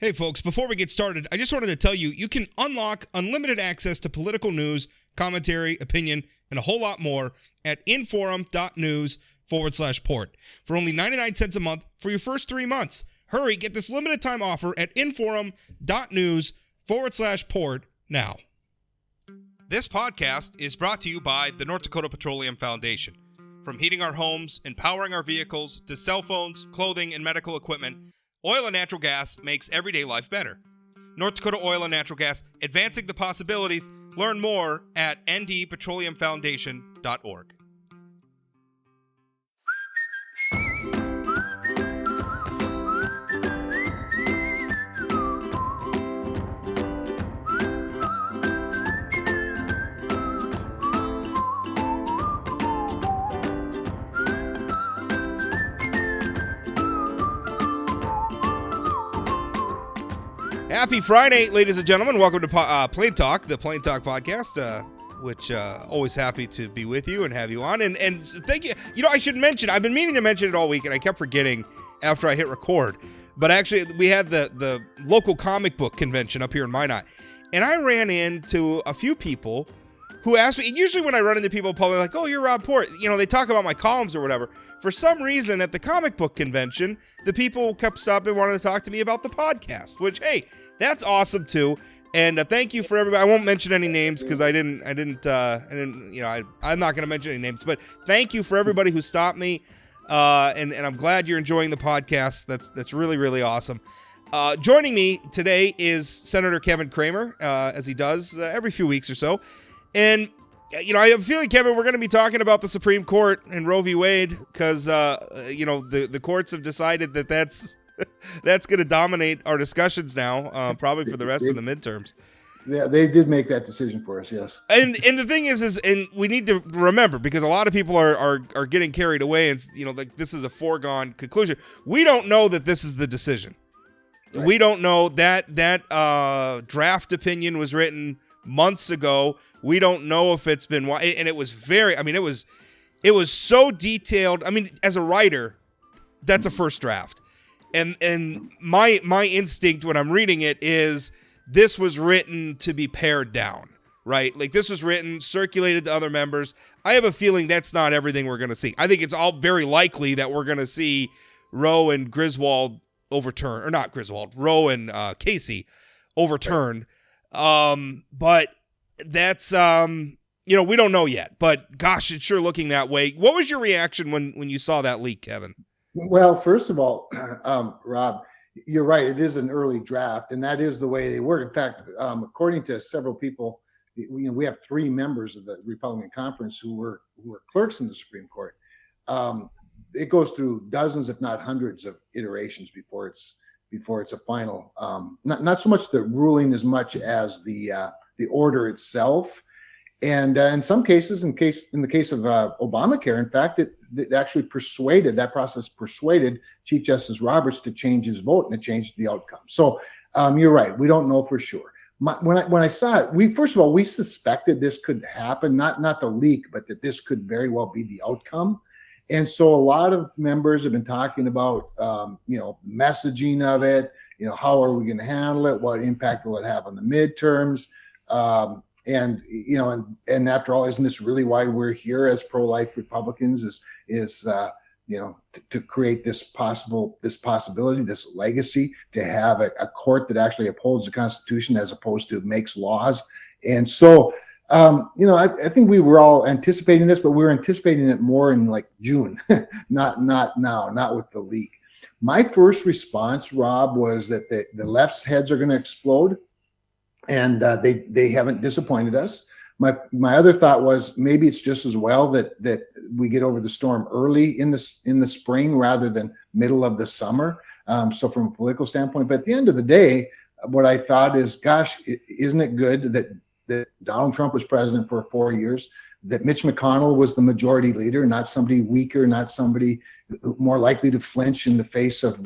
Hey folks, before we get started, I just wanted to tell you, you can unlock unlimited access to political news, commentary, opinion, and a whole lot more at inforum.news/port for only 99 cents a month for your first 3 months. Hurry, get this limited time offer at inforum.news/port now. This podcast is brought to you by the North Dakota Petroleum Foundation. From heating our homes, empowering our vehicles, to cell phones, clothing, and medical equipment, oil and natural gas makes everyday life better. North Dakota Oil and Natural Gas, advancing the possibilities. Learn more at ndpetroleumfoundation.org. Happy Friday, ladies and gentlemen. Welcome to Plain Talk, the Plain Talk podcast, which always happy to be with you and have you on. And thank you. You know, I should mention, I've been meaning to mention it all week, and I kept forgetting after I hit record. But actually, we had the local comic book convention up here in Minot, and I ran into a few people who asked me, usually when I run into people probably like, oh, you're Rob Port. You know, they talk about my columns or whatever. For some reason, at the comic book convention, the people kept stopping and wanted to talk to me about the podcast, which, hey, that's awesome too. And thank you for everybody. I won't mention any names because I didn't, you know, I'm not going to mention any names, but thank you for everybody who stopped me. And I'm glad you're enjoying the podcast. That's really, really awesome. Joining me today is Senator Kevin Cramer, as he does every few weeks or so. And, you know, I have a feeling, Kevin, we're going to be talking about the Supreme Court and Roe v. Wade because, you know, the courts have decided that that's going to dominate our discussions now, probably for the rest of the midterms. Yeah, they did make that decision for us, yes. And the thing is, and we need to remember, because a lot of people are getting carried away and, you know, like this is a foregone conclusion. We don't know that this is the decision. Right. We don't know that draft opinion was written months ago. We don't know if it's been, and it was very, I mean, it was so detailed. I mean, as a writer, that's a first draft. And my instinct when I'm reading it is this was written to be pared down, right? Like this was written, circulated to other members. I have a feeling that's not everything we're going to see. I think it's all very likely that we're going to see Roe and Griswold overturned, or not Griswold, Roe and Casey overturned. But that's, you know, we don't know yet, but gosh, it's sure looking that way. What was your reaction when you saw that leak, Kevin? Well, first of all, Rob, you're right. It is an early draft, and that is the way they work. In fact, according to several people, we have 3 members of the Republican conference who were clerks in the Supreme Court. It goes through dozens, if not hundreds, of iterations before it's a final. Not so much the ruling as much as the order itself. And in some cases, in the case of Obamacare, in fact, it actually that process persuaded Chief Justice Roberts to change his vote, and it changed the outcome. So you're right. We don't know for sure. When I saw it, we suspected this could happen, not the leak, but that this could very well be the outcome. And so a lot of members have been talking about, you know, messaging of it. You know, how are we going to handle it? What impact will it have on the midterms? And you know, and after all, isn't this really why we're here as pro-life Republicans? Is you know, to create this possibility, this legacy, to have a court that actually upholds the Constitution as opposed to makes laws. And so, you know, I think we were all anticipating this, but we were anticipating it more in like June, not now, not with the leak. My first response, Rob, was that the left's heads are going to explode. And they haven't disappointed us. My other thought was maybe it's just as well that we get over the storm early in the spring rather than middle of the summer. So from a political standpoint, but at the end of the day, what I thought is, gosh, isn't it good that Donald Trump was president for 4 years, that Mitch McConnell was the majority leader, not somebody weaker, not somebody more likely to flinch in the face of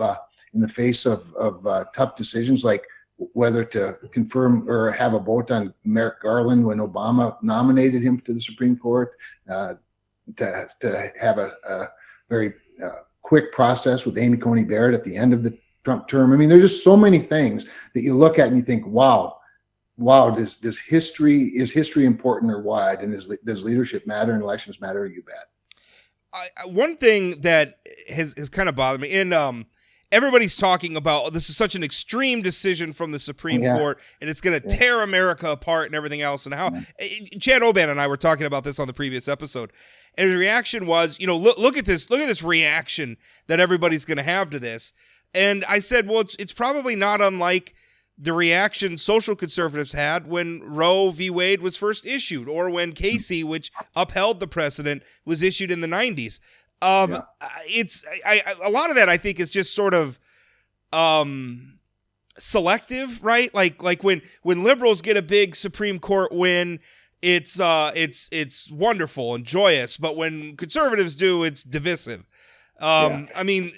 tough decisions like whether to confirm or have a vote on Merrick Garland when Obama nominated him to the Supreme Court, to have a very quick process with Amy Coney Barrett at the end of the Trump term. I mean, there's just so many things that you look at and you think, wow, is history important or what? And does leadership matter and elections matter? You bet. One thing that has kind of bothered me, and everybody's talking about, this is such an extreme decision from the Supreme Court, and it's going to tear America apart and everything else. And how Chad Oban and I were talking about this on the previous episode, and his reaction was, look at this reaction that everybody's going to have to this. And I said, well, it's probably not unlike the reaction social conservatives had when Roe v. Wade was first issued, or when Casey, which upheld the precedent, was issued in the 90s. It's a lot of that, I think, is just sort of selective, right? Like when liberals get a big Supreme Court win, it's wonderful and joyous, but when conservatives do, it's divisive. I mean,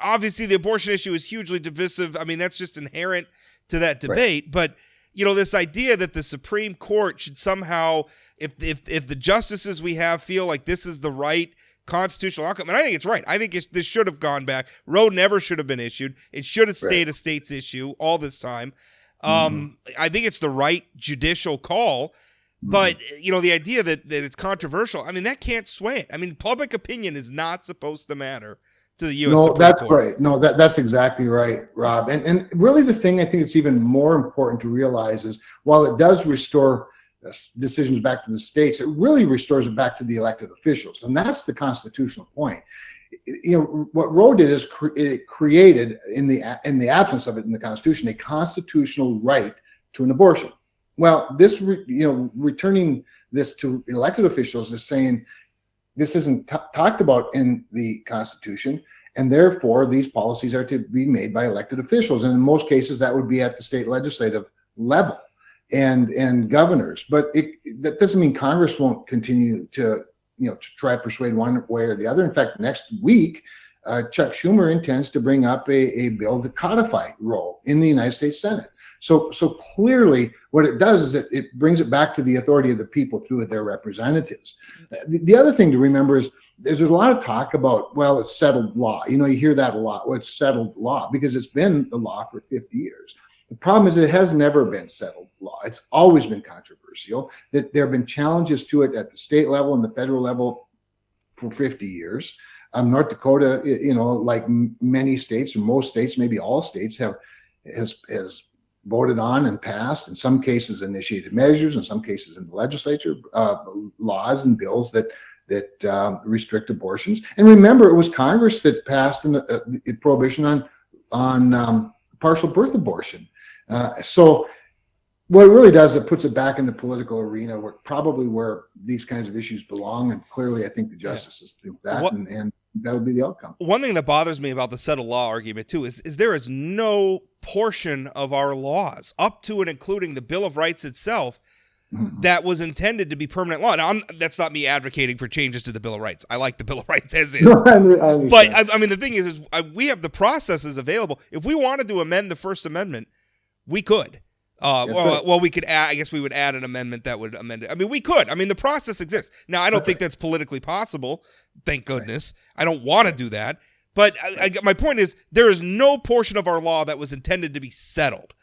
obviously the abortion issue is hugely divisive. I mean, that's just inherent to that debate. Right. But this idea that the Supreme Court should somehow, if the justices we have feel like this is the right constitutional outcome, and I think it's right. I think this should have gone back. Roe never should have been issued. It should have stayed a state's issue all this time. I think it's the right judicial call. But, the idea that it's controversial, I mean, that can't sway it. I mean, public opinion is not supposed to matter to the U.S. Supreme Court. No, that's right. No, that's exactly right, Rob. And really the thing I think it's even more important to realize is while it does restore decisions back to the states, it really restores it back to the elected officials. And that's the constitutional point. What Roe did is it created, in the absence of it in the Constitution, a constitutional right to an abortion. Well, this, returning this to elected officials is saying this isn't talked about in the Constitution, and therefore these policies are to be made by elected officials. And in most cases, that would be at the state legislative level and governors. But that doesn't mean Congress won't continue to try to persuade one way or the other. In fact, next week, Chuck Schumer intends to bring up a bill to codify Roe in the United States Senate. So clearly what it does is it brings it back to the authority of the people through their representatives. The other thing to remember is there's a lot of talk about, well, it's settled law. You hear that a lot. Well, it's settled law because it's been the law for 50 years. The problem is it has never been settled law. It's always been controversial. That there have been challenges to it at the state level and the federal level for 50 years. North Dakota, like many states or most states, maybe all states has voted on and passed, in some cases initiated measures, in some cases in the legislature, laws and bills that restrict abortions. And remember, it was Congress that passed a prohibition on partial birth abortion. So what it really does, it puts it back in the political arena, where these kinds of issues belong. And clearly, I think the justices think that, and that would be the outcome. One thing that bothers me about the settled law argument too is there is no portion of our laws, up to and including the Bill of Rights itself, that was intended to be permanent law. Now, that's not me advocating for changes to the Bill of Rights. I like the Bill of Rights as is. No, but I mean, the thing is we have the processes available. If we wanted to amend the First Amendment, we could. Well, we could add, I guess we would add an amendment that would amend it. I mean, we could. I mean, the process exists. Now, I don't think that's politically possible. Thank goodness. I don't want to do that. But my point is, there is no portion of our law that was intended to be settled.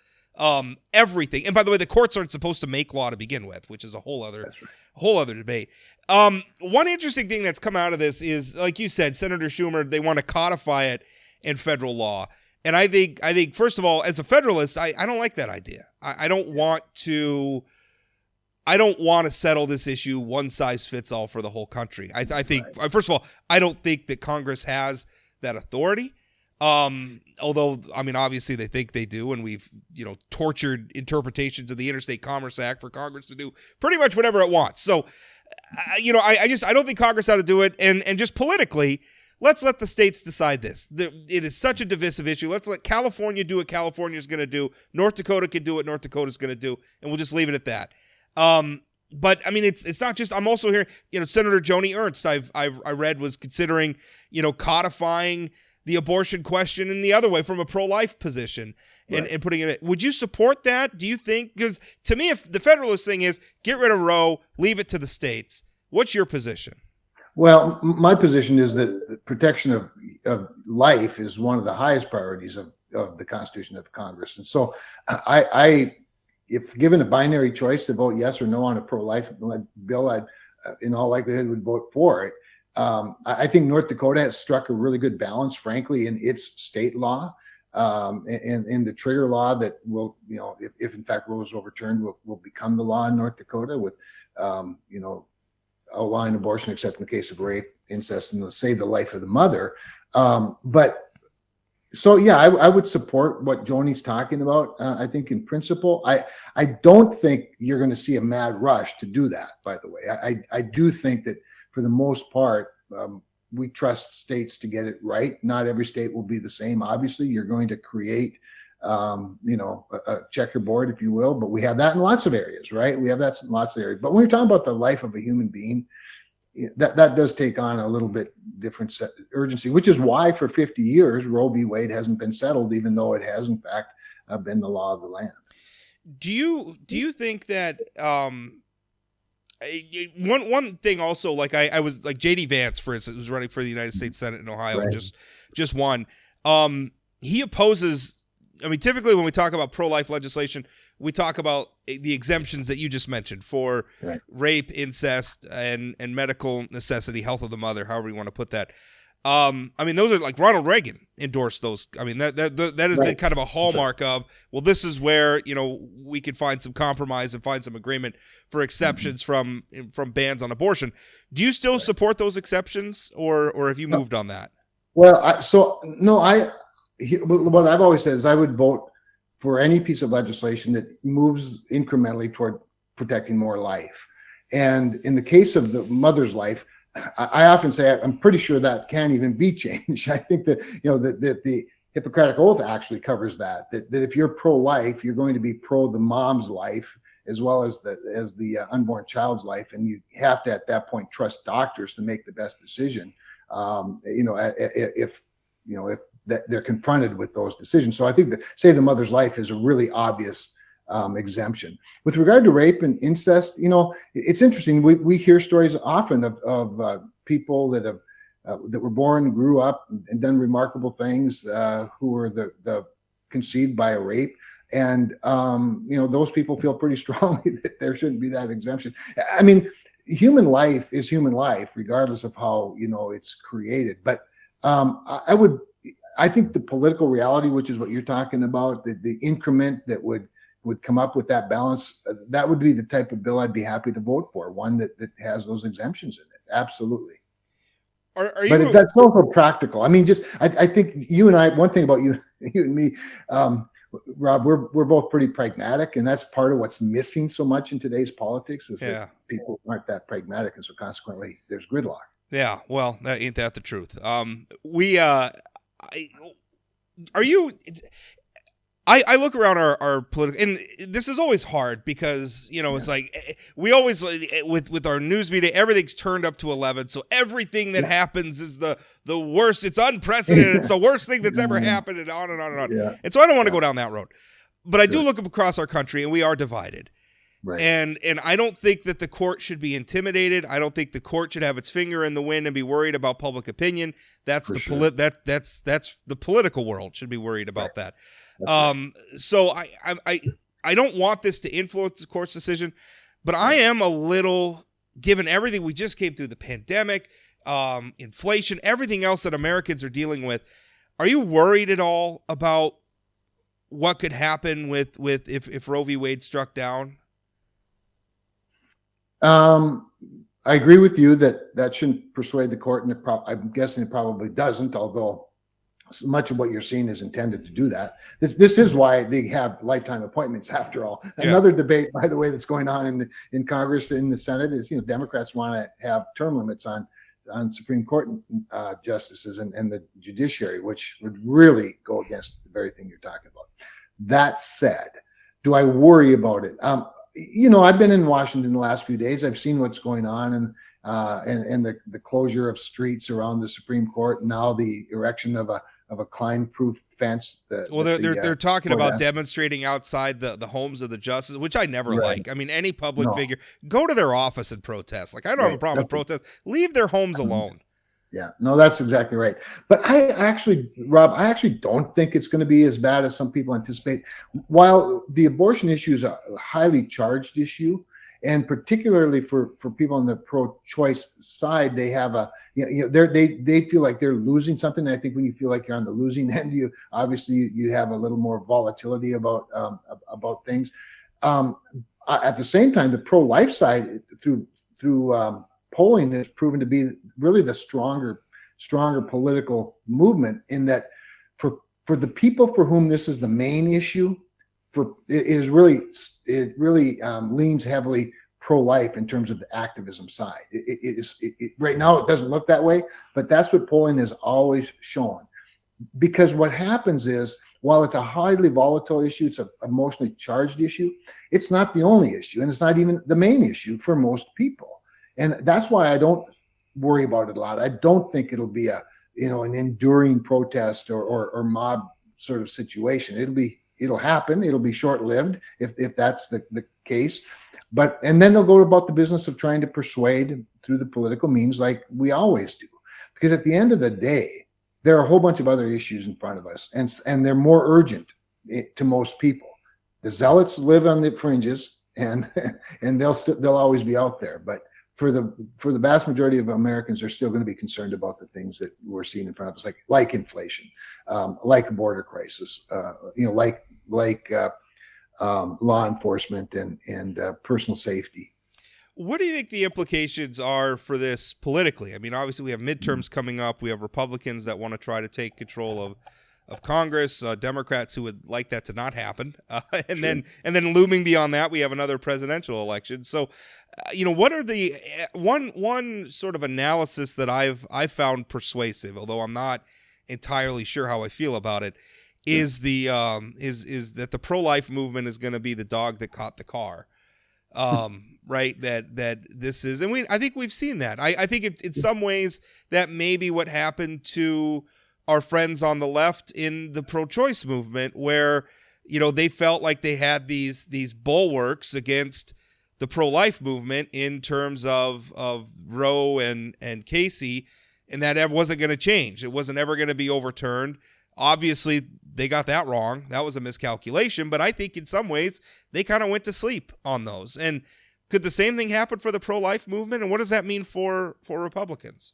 Everything. And by the way, the courts aren't supposed to make law to begin with, which is a whole other debate. One interesting thing that's come out of this is, like you said, Senator Schumer, they want to codify it in federal law. And I think first of all, as a Federalist, I don't like that idea. I don't want to settle this issue one size fits all for the whole country. I think, first of all, I don't think that Congress has that authority. Although, I mean, obviously they think they do, and we've, tortured interpretations of the Interstate Commerce Act for Congress to do pretty much whatever it wants. So, I don't think Congress ought to do it. And just politically, let's let the states decide this. It is such a divisive issue. Let's let California do what California's going to do. North Dakota can do what North Dakota's going to do, and we'll just leave it at that. But I mean, it's not just. I'm also hearing, Senator Joni Ernst, I read, was considering, codifying the abortion question in the other way from a pro-life position and putting it in. Would you support that? Do you think? Because to me, if the Federalist thing is get rid of Roe, leave it to the states. What's your position? Well, my position is that the protection of life is one of the highest priorities of the Constitution of Congress. And so I if given a binary choice to vote yes or no on a pro-life bill, I'd in all likelihood would vote for it. I think North Dakota has struck a really good balance, frankly, in its state law, and the trigger law that will, if in fact Roe is overturned, will become the law in North Dakota with, outlawing abortion except in the case of rape, incest, and save the life of the mother. But so, yeah, I would support what Joni's talking about. I think in principle, I don't think you're going to see a mad rush to do that, by the way. I do think that for the most part, we trust states to get it right. Not every state will be the same. Obviously, you're going to create, a checkerboard, if you will, but we have that in lots of areas, right? We have that in lots of areas. But when you're talking about the life of a human being, that does take on a little bit different urgency, which is why for 50 years, Roe v. Wade hasn't been settled, even though it has, in fact, been the law of the land. Do you think that one thing also, like I was like J.D. Vance, for instance, was running for the United States Senate in Ohio, right, and just won. He opposes. I mean, typically when we talk about pro-life legislation, we talk about the exemptions that you just mentioned for rape, incest, and medical necessity, health of the mother, however you want to put that. I mean, those are like Ronald Reagan endorsed those. I mean, that has been kind of a hallmark of, well, this is where, we can find some compromise and find some agreement for exceptions from bans on abortion. Do you still support those exceptions, or have you moved on that? Well, what I've always said is I would vote for any piece of legislation that moves incrementally toward protecting more life. And in the case of the mother's life, I often say I'm pretty sure that can't even be changed. I think that that the Hippocratic Oath actually covers that if you're pro-life, you're going to be pro the mom's life as well as the unborn child's life, and you have to at that point trust doctors to make the best decision. If that they're confronted with those decisions. So I think that save the mother's life is a really obvious exemption. With regard to rape and incest, it's interesting. We hear stories often of people that have that were born, grew up, and done remarkable things, who were the conceived by a rape. And those people feel pretty strongly that there shouldn't be that exemption. I mean, human life is human life, regardless of how it's created. But I think the political reality, which is what you're talking about, the increment that would come up with that balance, that would be the type of bill I'd be happy to vote for, one that has those exemptions in it. Absolutely. But that's also practical. I mean, I think you and I, one thing about you and me, Rob, we're both pretty pragmatic, and that's part of what's missing so much in today's politics is that people aren't that pragmatic, and so consequently there's gridlock. Yeah, well, ain't that the truth? I look around our political, and this is always hard because, it's like we always, with our news media, everything's turned up to 11. So everything that happens is the worst. It's unprecedented. It's the worst thing that's ever happened, and on and on and on. Yeah. And so I don't want to go down that road. But I do look across our country, and we are divided. Right. And I don't think that the court should be intimidated. I don't think the court should have its finger in the wind and be worried about public opinion. That's that's the political world should be worried about that. So I don't want this to influence the court's decision, but I am a little, given everything we just came through, the pandemic, inflation, everything else that Americans are dealing with. Are you worried at all about what could happen with if Roe v. Wade struck down? I agree with you that shouldn't persuade the court, and I'm guessing it probably doesn't, although much of what you're seeing is intended to do that. This is why they have lifetime appointments, after all. Another debate, by the way, that's going on in Congress, in the Senate, is Democrats want to have term limits on Supreme Court justices and the judiciary, which would really go against the very thing you're talking about. That said, do I worry about it? I've been in Washington the last few days. I've seen what's going on, and the closure of streets around the Supreme Court. Now the erection of a climb-proof fence. They're talking about demonstrating outside the homes of the justices, which I never like. I mean, any public figure, go to their office and protest. Like, I don't have a problem with protest. Leave their homes alone. Yeah, no, that's exactly right. But Rob, I actually don't think it's going to be as bad as some people anticipate. While the abortion issue is a highly charged issue, and particularly for people on the pro-choice side, they have they feel like they're losing something. And I think when you feel like you're on the losing end, you obviously you have a little more volatility about things. At the same time, the pro-life side through polling has proven to be really the stronger political movement, in that for the people for whom this is the main issue, it really leans heavily pro-life in terms of the activism side. Right now it doesn't look that way, but that's what polling has always shown. Because what happens is, while it's a highly volatile issue, it's an emotionally charged issue, it's not the only issue, and it's not even the main issue for most people. And that's why I don't worry about it a lot. I don't think it'll be an enduring protest or mob sort of situation. It'll happen. It'll be short-lived if that's the case. And then they'll go about the business of trying to persuade through the political means, like we always do. Because at the end of the day, there are a whole bunch of other issues in front of us, and they're more urgent to most people. The zealots live on the fringes, and they'll always be out there. But for the vast majority of Americans, they're still going to be concerned about the things that we're seeing in front of us, like inflation, like a border crisis, like law enforcement and personal safety. What do you think the implications are for this politically? I mean, obviously we have midterms coming up. We have Republicans that want to try to take control of Congress, Democrats who would like that to not happen, and then looming beyond that, we have another presidential election. So, what are the one sort of analysis that I've found persuasive, although I'm not entirely sure how I feel about it, is is that the pro-life movement is going to be the dog that caught the car, right? That this is, and I think we've seen that. I think in some ways that may be what happened to our friends on the left in the pro-choice movement, where they felt like they had these bulwarks against the pro-life movement in terms of Roe and Casey, and that wasn't going to change. It wasn't ever going to be overturned. Obviously, they got that wrong. That was a miscalculation. But I think in some ways they kind of went to sleep on those. And could the same thing happen for the pro-life movement? And what does that mean for Republicans?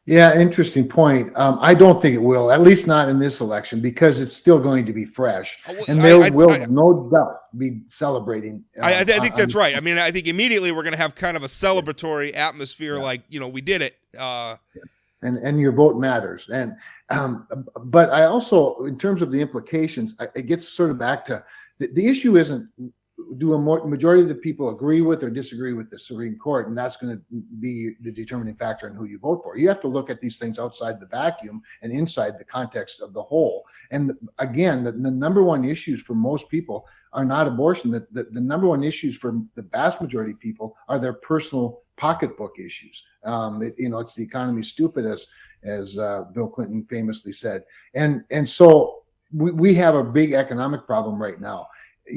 Yeah, interesting point. I don't think it will, at least not in this election, because it's still going to be fresh, and they will no doubt be celebrating. I think that's right. I mean, I think immediately we're going to have kind of a celebratory atmosphere, like we did it. And your vote matters. And but I also, in terms of the implications, it gets sort of back to the issue isn't, do a majority of the people agree with or disagree with the Supreme Court, and that's going to be the determining factor in who you vote for. You have to look at these things outside the vacuum and inside the context of the whole. And again, the number one issues for most people are not abortion. The number one issues for the vast majority of people are their personal pocketbook issues. It's the economy stupid, as Bill Clinton famously said. And so we have a big economic problem right now.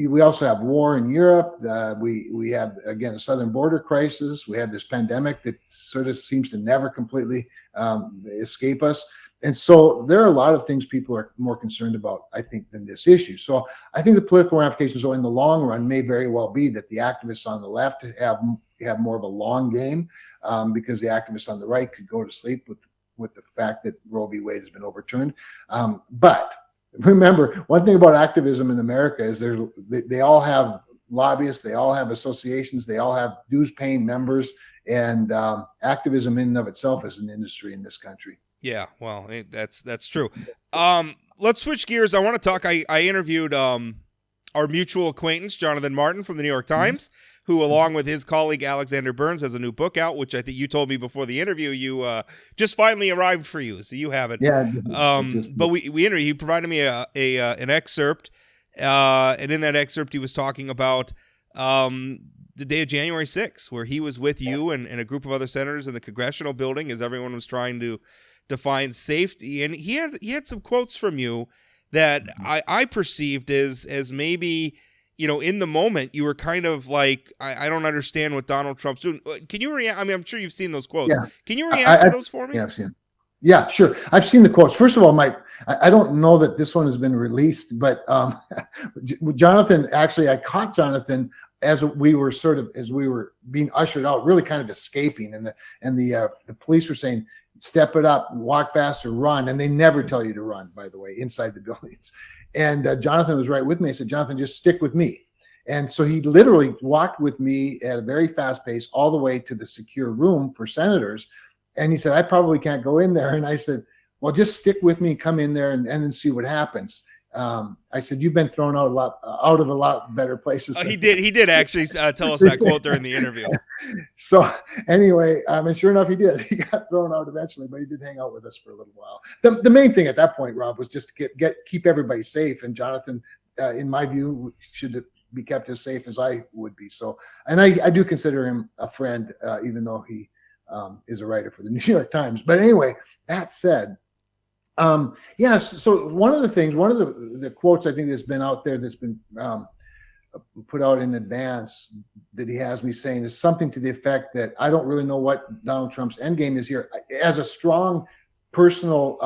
We also have war in Europe. We have, again, a southern border crisis. We have this pandemic that sort of seems to never completely escape us. And so there are a lot of things people are more concerned about, I think, than this issue. So I think the political ramifications, in the long run, may very well be that the activists on the left have more of a long game, because the activists on the right could go to sleep with the fact that Roe v. Wade has been overturned. But remember, one thing about activism in America is they all have lobbyists, they all have associations, they all have dues-paying members, and activism in and of itself is an industry in this country. Yeah, well, that's true. Let's switch gears. I want to talk. I interviewed our mutual acquaintance, Jonathan Martin from the New York Times, who, along with his colleague Alexander Burns, has a new book out, which I think you told me before the interview you just finally arrived for you, so you have it. Yeah. But we interviewed. He provided me an excerpt, and in that excerpt he was talking about the day of January 6th, where he was with you and a group of other senators in the Congressional building as everyone was trying to define safety, and he had some quotes from you that I perceived as maybe, in the moment you were kind of like, I don't understand what Donald Trump's doing. Can you react? I mean, I'm sure you've seen those quotes. Yeah. Can you react to those for me? Yeah, I've seen them. Yeah, sure. I've seen the quotes. First of all, I don't know that this one has been released, but Jonathan, actually, I caught Jonathan as we were being ushered out, really kind of escaping, and the police were saying, "Step it up, walk faster, run," and they never tell you to run, by the way, inside the buildings. And Jonathan was right with me. I said, "Jonathan, just stick with me." And so he literally walked with me at a very fast pace all the way to the secure room for senators. And he said, "I probably can't go in there." And I said, "Well, just stick with me, come in there and then see what happens." I said, "You've been thrown out of a lot better places." He did actually tell us that quote during the interview. So anyway, and sure enough, he did. He got thrown out eventually, but he did hang out with us for a little while. The main thing at that point, Rob, was just to keep everybody safe. And Jonathan, in my view, should be kept as safe as I would be. So, and I do consider him a friend, even though he is a writer for the New York Times. But anyway, that said, yes. So one of the quotes I think that's been out there, that's been put out in advance, that he has me saying, is something to the effect that I don't really know what Donald Trump's endgame is here. As a strong personal,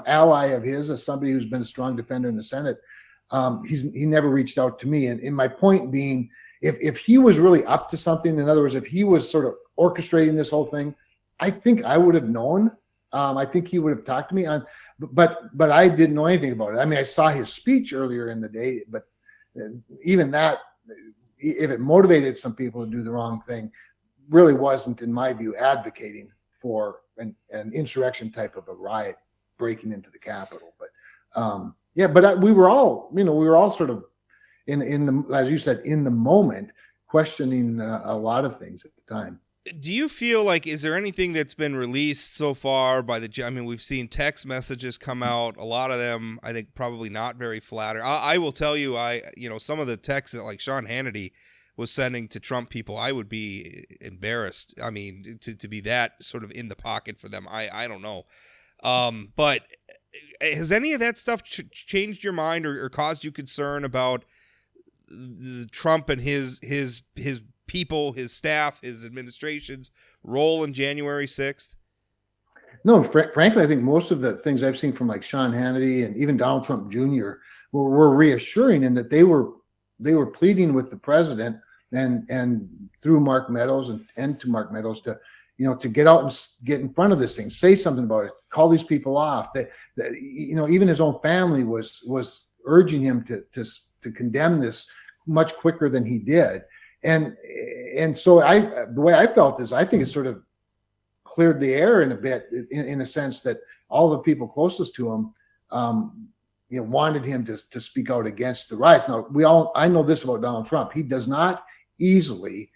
ally of his, as somebody who's been a strong defender in the Senate, he never reached out to me. And in my point being, if he was really up to something, in other words, if he was sort of orchestrating this whole thing, I think I would have known. I think he would have talked to me but I didn't know anything about it. I mean, I saw his speech earlier in the day, but even that, if it motivated some people to do the wrong thing, really wasn't, in my view, advocating for an insurrection type of a riot breaking into the Capitol. But we were all sort of in the, as you said, in the moment, questioning a lot of things at the time. Do you feel like, is there anything that's been released so far by I mean, we've seen text messages come out, a lot of them, I think, probably not very flattering. I will tell you, some of the texts that like Sean Hannity was sending to Trump people, I would be embarrassed. I mean, to be that sort of in the pocket for them, I don't know. But has any of that stuff changed your mind or caused you concern about Trump and his people, his staff, his administration's role in January 6th? No, frankly, I think most of the things I've seen from like Sean Hannity and even Donald Trump Jr. were reassuring, in that they were pleading with the president and through Mark Meadows and to Mark Meadows to get out and get in front of this thing, say something about it, call these people off. That even his own family was urging him to condemn this much quicker than he did. And so the way I felt is, I think it sort of cleared the air in a bit, in a sense that all the people closest to him, wanted him to speak out against the riots. Now, I know this about Donald Trump: he does not easily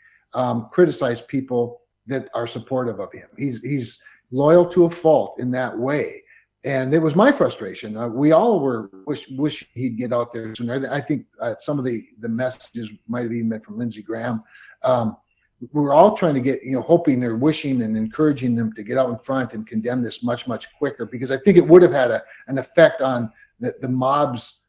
criticize people that are supportive of him. He's loyal to a fault in that way. And it was my frustration. We all were wish he'd get out there sooner. I think some of the messages might have even been from Lindsey Graham. We were all trying to get, hoping or wishing and encouraging them to get out in front and condemn this much, much quicker, because I think it would have had an effect on the mob's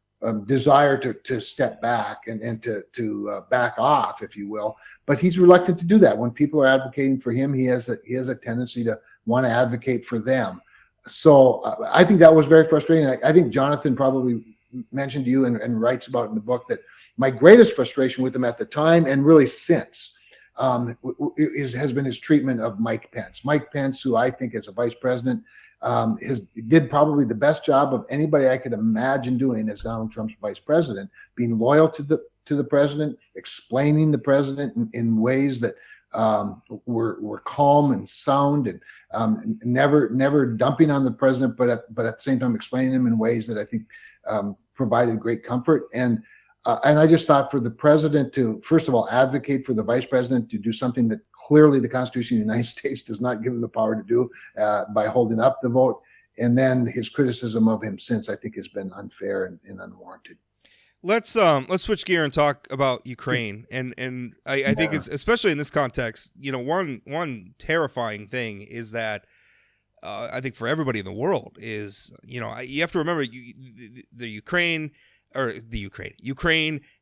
desire to step back and to back off, if you will. But he's reluctant to do that. When people are advocating for him, he has a tendency to want to advocate for them. So I think that was very frustrating. I think Jonathan probably mentioned to you and writes about in the book that my greatest frustration with him at the time, and really since, has been his treatment of Mike Pence. Mike Pence, who I think as a vice president did probably the best job of anybody I could imagine doing as Donald Trump's vice president, being loyal to the president, explaining the president in ways that were calm and sound, and never dumping on the president, but at the same time explaining him in ways that I think provided great comfort. And I just thought, for the president to, first of all, advocate for the vice president to do something that clearly the Constitution of the United States does not give him the power to do, by holding up the vote, and then his criticism of him since, I think, has been unfair and unwarranted. Let's switch gear and talk about Ukraine, and I think it's, especially in this context, one terrifying thing is that I think for everybody in the world is, you have to remember Ukraine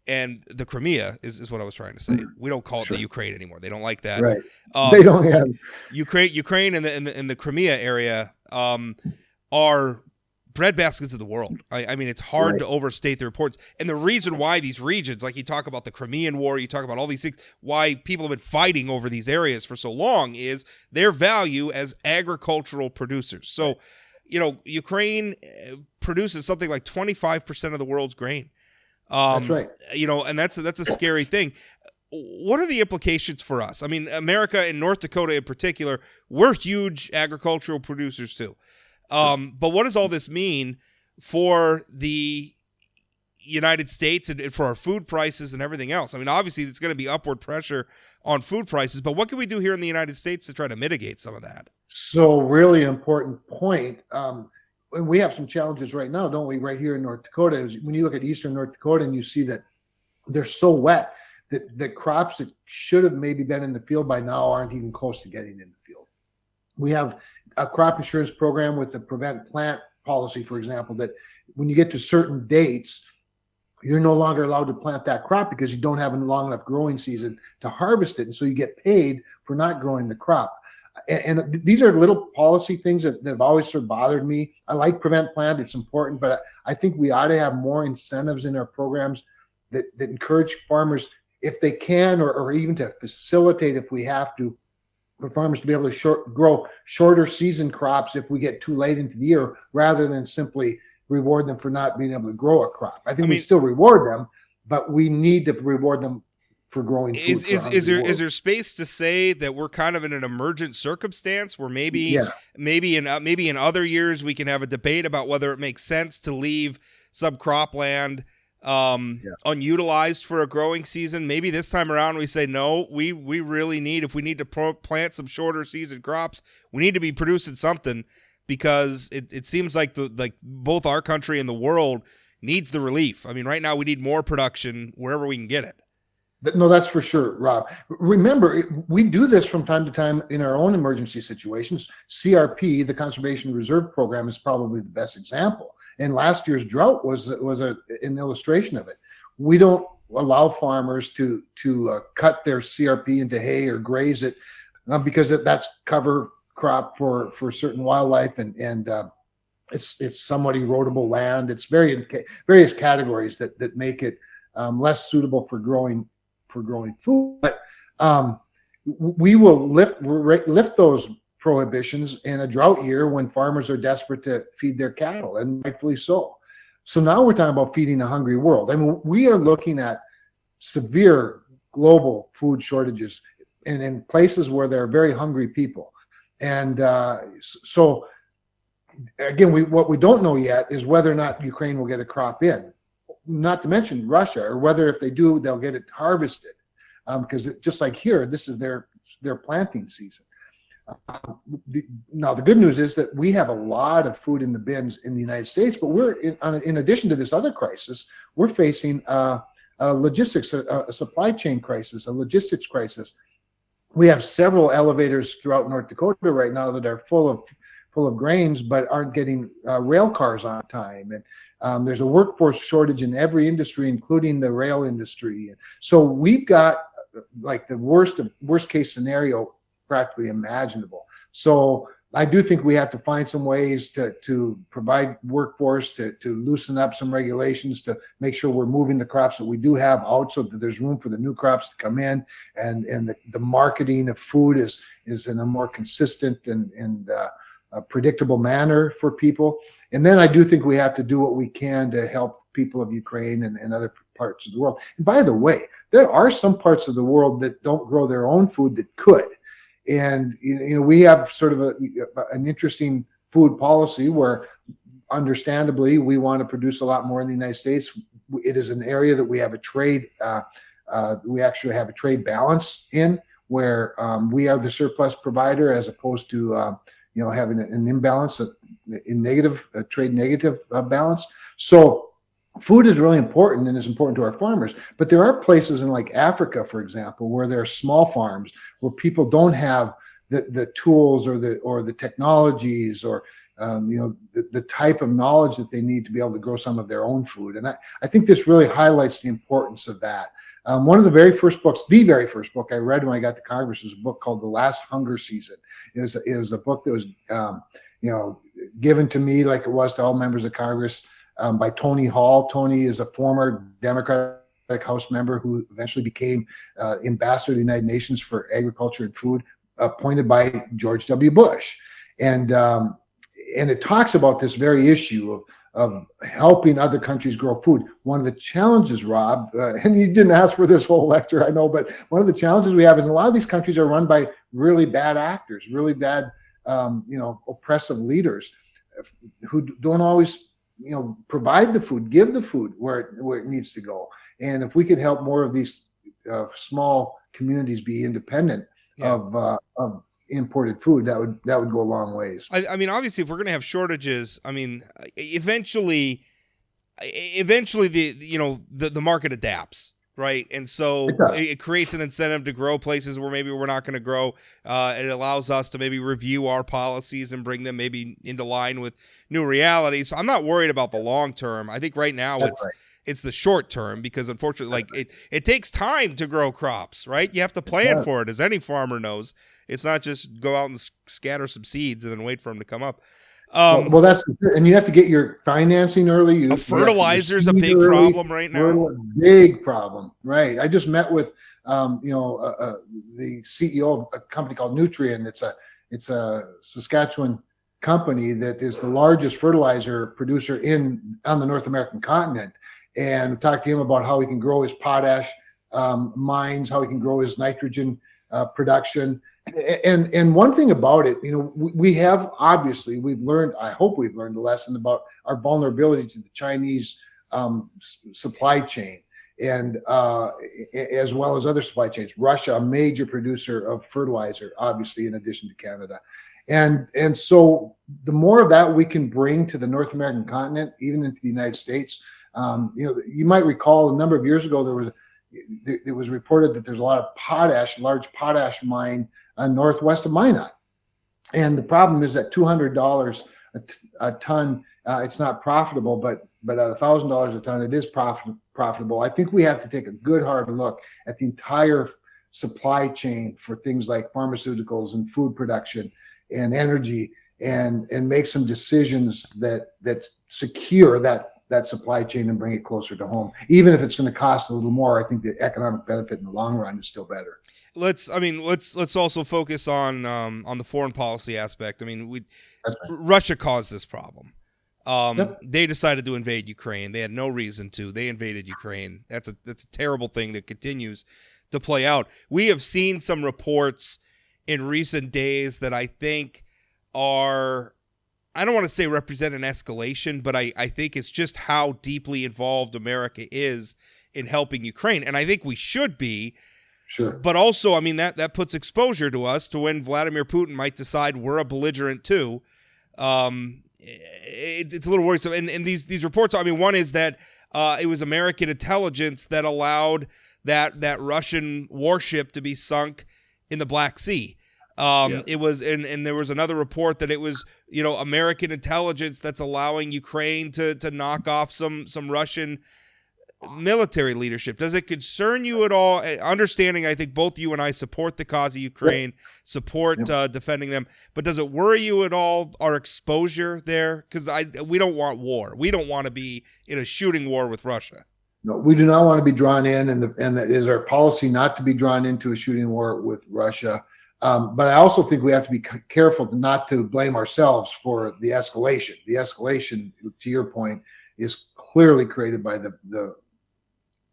and the Crimea is what I was trying to say. We don't call it the Ukraine anymore. They don't like that. Right. They don't have Ukraine and the Crimea area. are bread baskets of the world. I mean, it's hard Right. to overstate the reports. And the reason why these regions, like you talk about the Crimean War, you talk about all these things, why people have been fighting over these areas for so long is their value as agricultural producers. So, Ukraine produces something like 25% of the world's grain. That's right. And that's a scary thing. What are the implications for us? I mean, America and North Dakota in particular, we're huge agricultural producers too. But what does all this mean for the United States and for our food prices and everything else? I mean, obviously, there's going to be upward pressure on food prices, but what can we do here in the United States to try to mitigate some of that? So really important point. And we have some challenges right now, don't we? Right here in North Dakota, when you look at eastern North Dakota and you see that they're so wet that the crops that should have maybe been in the field by now aren't even close to getting in the field. We have a crop insurance program with the prevent plant policy, for example, that when you get to certain dates, you're no longer allowed to plant that crop because you don't have a long enough growing season to harvest it. And so you get paid for not growing the crop. And these are little policy things that have always sort of bothered me. I like prevent plant, it's important, but I think we ought to have more incentives in our programs that encourage farmers, if they can, or even to facilitate if we have to, for farmers to be able to grow shorter season crops if we get too late into the year, rather than simply reward them for not being able to grow a crop. I think we still reward them, but we need to reward them for growing food. Is there space to say that we're kind of in an emergent circumstance where maybe in other years we can have a debate about whether it makes sense to leave some cropland unutilized for a growing season? Maybe this time around we say no. We really need, if we need to plant some shorter season crops, we need to be producing something, because it seems like both our country and the world needs the relief. I mean, right now we need more production wherever we can get it. No, that's for sure, Rob. Remember, we do this from time to time in our own emergency situations. CRP, the Conservation Reserve Program, is probably the best example. And last year's drought was an illustration of it. We don't allow farmers to cut their CRP into hay or graze it because that's cover crop for certain wildlife, and it's somewhat erodible land. It's various categories that make it less suitable for growing food. But we will lift those prohibitions in a drought year when farmers are desperate to feed their cattle, and rightfully so. So now we're talking about feeding a hungry world. I mean, we are looking at severe global food shortages in places where there are very hungry people. And so again, what we don't know yet is whether or not Ukraine will get a crop in, not to mention Russia, or whether if they do, they'll get it harvested. Because just like here, this is their planting season. Now, the good news is that we have a lot of food in the bins in the United States, but we're in addition to this other crisis, we're facing a logistics, a supply chain crisis, a logistics crisis. We have several elevators throughout North Dakota right now that are full of grains, but aren't getting rail cars on time. And there's a workforce shortage in every industry, including the rail industry. And so we've got like the worst case scenario practically imaginable. So I do think we have to find some ways to provide workforce, to loosen up some regulations, to make sure we're moving the crops that we do have out so that there's room for the new crops to come in, and the marketing of food is in a more consistent and a predictable manner for people. And then I do think we have to do what we can to help people of Ukraine and other parts of the world. And by the way, there are some parts of the world that don't grow their own food that could. And we have sort of an interesting food policy where, understandably, we want to produce a lot more in the United States. It is an area that we have a trade. We actually have a trade balance in, where we are the surplus provider as opposed to having an imbalance, a trade negative balance. So food is really important and is important to our farmers. But there are places in like Africa, for example, where there are small farms where people don't have the tools or the technologies or the type of knowledge that they need to be able to grow some of their own food. And I think this really highlights the importance of that. One of the very first book I read when I got to Congress was a book called The Last Hunger Season. It was a book that was given to me like it was to all members of Congress by Tony Hall. Tony is a former Democratic House member who eventually became ambassador to the United Nations for Agriculture and Food, appointed by George W. Bush. And it talks about this very issue of helping other countries grow food. One of the challenges, Rob, and you didn't ask for this whole lecture, I know, but one of the challenges we have is a lot of these countries are run by really bad actors, really bad, oppressive leaders who don't always, provide the food, give the food where it needs to go. And if we could help more of these small communities be independent of imported food, that would go a long ways. I mean, obviously, if we're going to have shortages, I mean, eventually the market adapts, right? And so it creates an incentive to grow places where maybe we're not going to grow. It allows us to maybe review our policies and bring them maybe into line with new realities. So I'm not worried about the long term. I think right now it's the short term, because unfortunately, it takes time to grow crops, right? You have to plan for it, as any farmer knows. It's not just go out and scatter some seeds and then wait for them to come up. Well, and you have to get your financing early. Fertilizer is a big problem right now. Big problem, right? I just met with, the CEO of a company called Nutrien. It's a Saskatchewan company that is the largest fertilizer producer on the North American continent, and talked to him about how he can grow his potash mines, how he can grow his nitrogen production. And one thing about it, we have obviously I hope we've learned a lesson about our vulnerability to the Chinese supply chain, and as well as other supply chains. Russia, a major producer of fertilizer, obviously, in addition to Canada. And so the more of that we can bring to the North American continent, even into the United States, you might recall a number of years ago it was reported that there's a lot of large potash mine northwest of Minot. And the problem is that $200 a ton, it's not profitable, but at $1,000 a ton, it is profitable. I think we have to take a good hard look at the entire supply chain for things like pharmaceuticals and food production and energy, and make some decisions that secure that supply chain and bring it closer to home. Even if it's going to cost a little more, I think the economic benefit in the long run is still better. Let's also focus on the foreign policy aspect. I mean, Russia caused this problem. They decided to invade Ukraine. They had no reason to. They invaded Ukraine. That's a terrible thing that continues to play out. We have seen some reports in recent days that I think are, I don't want to say represent an escalation, but I think it's just how deeply involved America is in helping Ukraine. And I think we should be. Sure. But also, I mean, that puts exposure to us to when Vladimir Putin might decide we're a belligerent too. It's a little worrisome. And these reports, I mean, one is that it was American intelligence that allowed that Russian warship to be sunk in the Black Sea. It was, and there was another report that it was, American intelligence that's allowing Ukraine to knock off some Russian military leadership. Does it concern you at all? Understanding, I think both you and I support the cause of Ukraine, support defending them, but does it worry you at all, our exposure there? Because we don't want war. We don't want to be in a shooting war with Russia. No, we do not want to be drawn in, and that is our policy not to be drawn into a shooting war with Russia. But I also think we have to be careful not to blame ourselves for the escalation. The escalation, to your point, is clearly created by the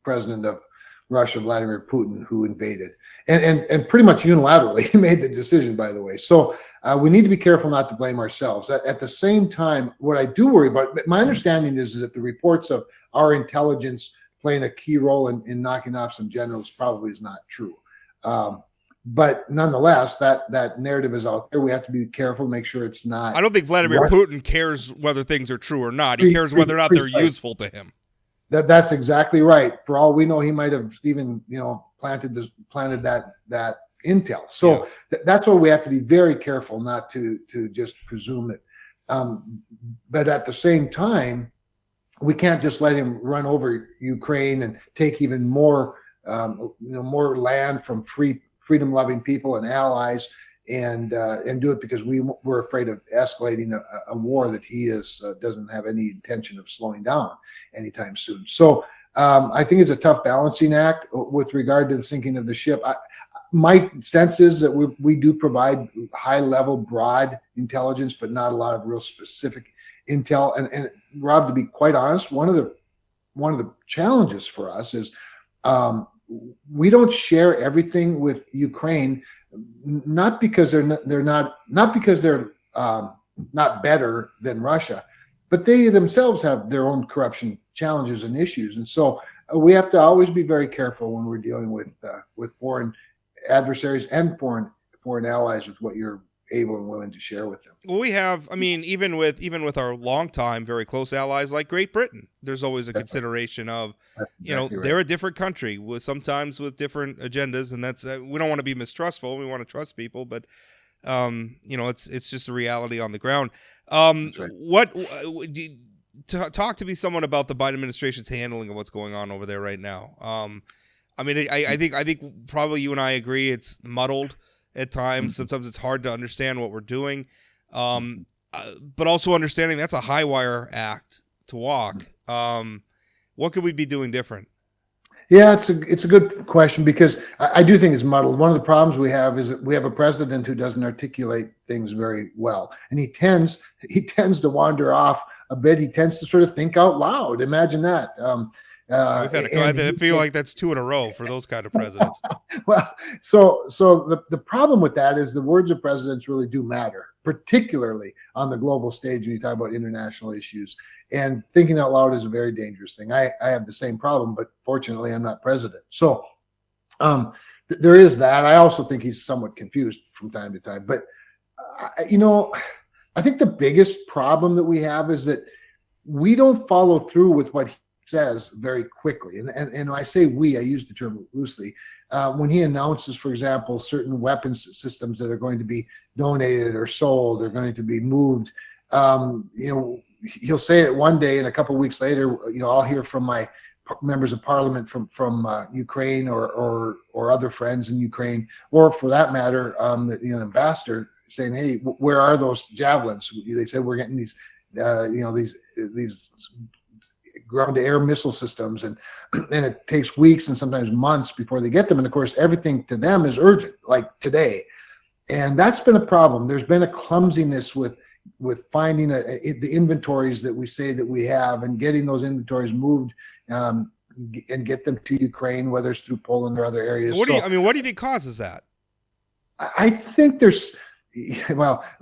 president of Russia, Vladimir Putin, who invaded, and pretty much unilaterally he made the decision, by the way. So we need to be careful not to blame ourselves. At the same time, what I do worry about, my understanding is that the reports of our intelligence playing a key role in knocking off some generals probably is not true. But nonetheless, that narrative is out there. We have to be careful to make sure it's not. I don't think Vladimir Putin cares whether things are true or not. He cares whether or not they're useful to him. That's exactly right. For all we know, he might have even planted that intel. So that's why we have to be very careful not to just presume it. But at the same time, we can't just let him run over Ukraine and take even more more land from freedom-loving people and allies, and do it because we're afraid of escalating a war that he doesn't have any intention of slowing down anytime soon. So I think it's a tough balancing act with regard to the sinking of the ship. My sense is that we do provide high level, broad intelligence, but not a lot of real specific intel. And Rob, to be quite honest, one of the challenges for us is we don't share everything with Ukraine, not because they're not better than Russia, but they themselves have their own corruption challenges and issues. And so we have to always be very careful when we're dealing with foreign adversaries and foreign allies with what you're able and willing to share with them. Well, we have, I mean, even with our longtime, very close allies like Great Britain, there's always a consideration of, they're a different country sometimes with different agendas, and that's we don't want to be mistrustful. We want to trust people, but it's just a reality on the ground. Right. Talk to me someone about the Biden administration's handling of what's going on over there right now. I think probably you and I agree it's muddled at times. Sometimes it's hard to understand what we're doing, but also understanding that's a high wire act to walk. What could we be doing different? Yeah, it's a good question, because I do think it's muddled. One of the problems we have is that we have a president who doesn't articulate things very well, and he tends to wander off a bit. He tends to sort of think out loud. Imagine that. I feel like that's 2 in a row for those kind of presidents. Well, so the problem with that is the words of presidents really do matter, particularly on the global stage when you talk about international issues. And thinking out loud is a very dangerous thing. I have the same problem, but fortunately I'm not president. So there is that. I also think he's somewhat confused from time to time. But, I think the biggest problem that we have is that we don't follow through with what he says very quickly. And when I say we, I use the term loosely. When he announces, for example, certain weapons systems that are going to be donated or sold or going to be moved, he'll say it one day, and a couple of weeks later, I'll hear from my members of parliament from Ukraine or other friends in Ukraine, or for that matter, the ambassador saying, "Hey, where are those javelins?" They said we're getting these ground-to-air missile systems, and it takes weeks and sometimes months before they get them. And of course, everything to them is urgent, like today. And that's been a problem. There's been a clumsiness with finding the inventories that we say that we have, and getting those inventories moved and get them to Ukraine, whether it's through Poland or other areas. What do you think causes that? I think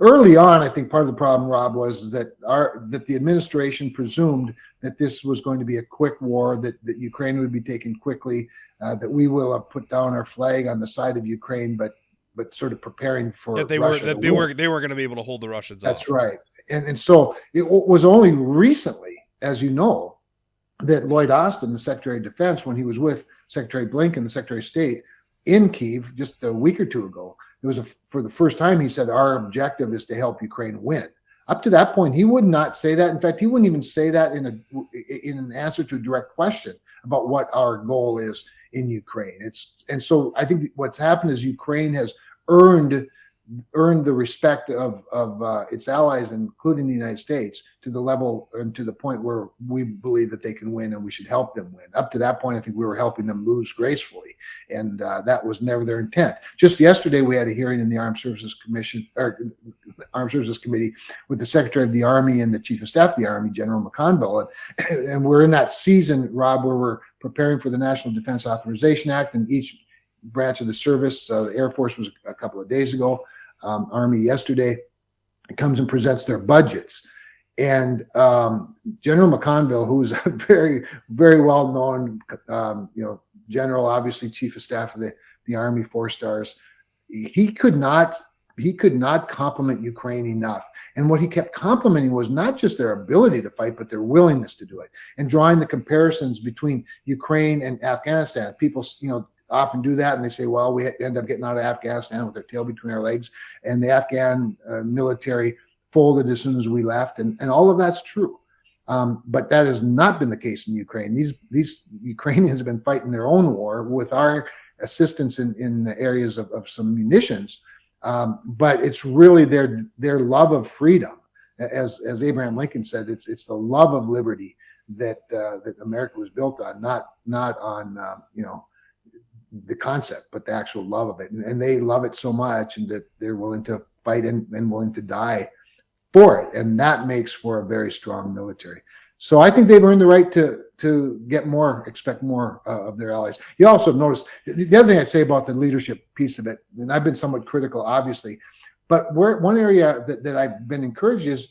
early on, I think part of the problem, Rob, was that the administration presumed that this was going to be a quick war, that Ukraine would be taken quickly, that we will have put down our flag on the side of Ukraine, but sort of preparing for that they Russia were going to be able to hold the Russians off. That's right. And so it was only recently, as you know, that Lloyd Austin, the Secretary of Defense, when he was with Secretary Blinken, the Secretary of State, in Kyiv just a week or two ago, for the first time he said, our objective is to help Ukraine win. Up to that point, he would not say that. In fact, he wouldn't even say that in an answer to a direct question about what our goal is in Ukraine. And so I think what's happened is Ukraine has earned the respect of its allies, including the United States, to the level and to the point where we believe that they can win, and we should help them win. Up to that point, I think we were helping them lose gracefully, and that was never their intent. Just yesterday, we had a hearing in the Armed Services Committee with the Secretary of the Army and the Chief of Staff of the Army, General McConville, and we're in that season, Rob, where we're preparing for the National Defense Authorization Act, and each branch of the service. The Air Force was a couple of days ago, Army yesterday. It comes and presents their budgets, and General McConville, who is a very, very well known, general, obviously Chief of Staff of the Army, 4 stars, he could not compliment Ukraine enough. And what he kept complimenting was not just their ability to fight, but their willingness to do it, and drawing the comparisons between Ukraine and Afghanistan. People, often do that, and they say, well, we end up getting out of Afghanistan with our tail between our legs, and the Afghan military folded as soon as we left, and all of that's true. But that has not been the case in Ukraine. These Ukrainians have been fighting their own war with our assistance in the areas of some munitions, But it's really their love of freedom, as Abraham Lincoln said. It's the love of liberty that America was built on, not on the concept, but the actual love of it. And they love it so much, and that they're willing to fight and willing to die for it. And that makes for a very strong military. So I think they've earned the right to expect more of their allies. You also have noticed the other thing I'd say about the leadership piece of it, and I've been somewhat critical, obviously, but one area that I've been encouraged is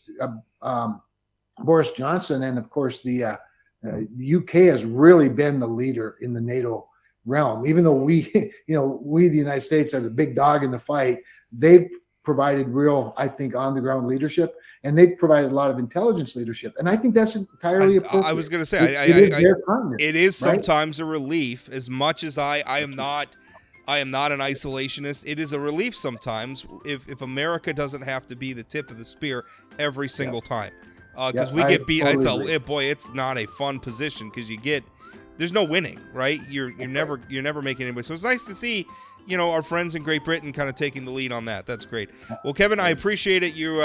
Boris Johnson, and of course the UK has really been the leader in the NATO realm. Even though we the United States are the big dog in the fight, they've provided real, I think, on the ground leadership, and they've provided a lot of intelligence leadership, and I think that's entirely appropriate. I was going to say, it is sometimes a relief. As much as I am not an isolationist, it is a relief sometimes if America doesn't have to be the tip of the spear every single time, because we get beat. Totally it's not a fun position because there's no winning, right? You're never making anybody. So it's nice to see, our friends in Great Britain kind of taking the lead on that. That's great. Well, Kevin, I appreciate it. You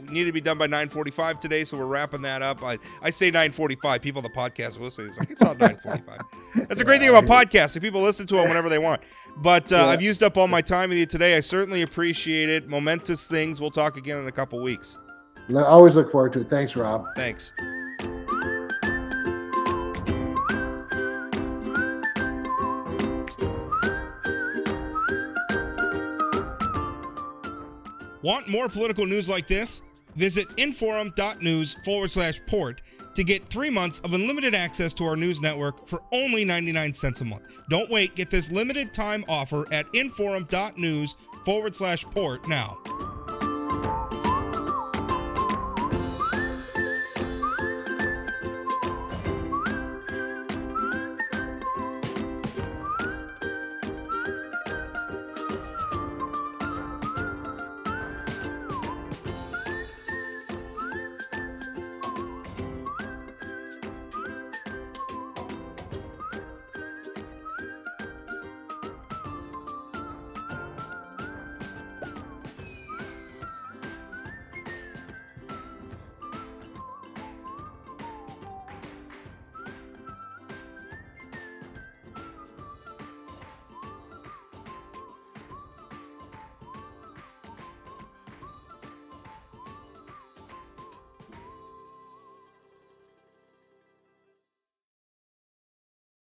need to be done by 9:45 today, so we're wrapping that up. I say 9:45. People on the podcast will say it's not 9:45. That's a great thing about podcasting. People listen to them whenever they want. But I've used up all my time with you today. I certainly appreciate it. Momentous things. We'll talk again in a couple weeks. I always look forward to it. Thanks, Rob. Thanks. Want more political news like this? Visit inforum.news/port to get 3 months of unlimited access to our news network for only 99 cents a month. Don't wait. Get this limited time offer at inforum.news/port now.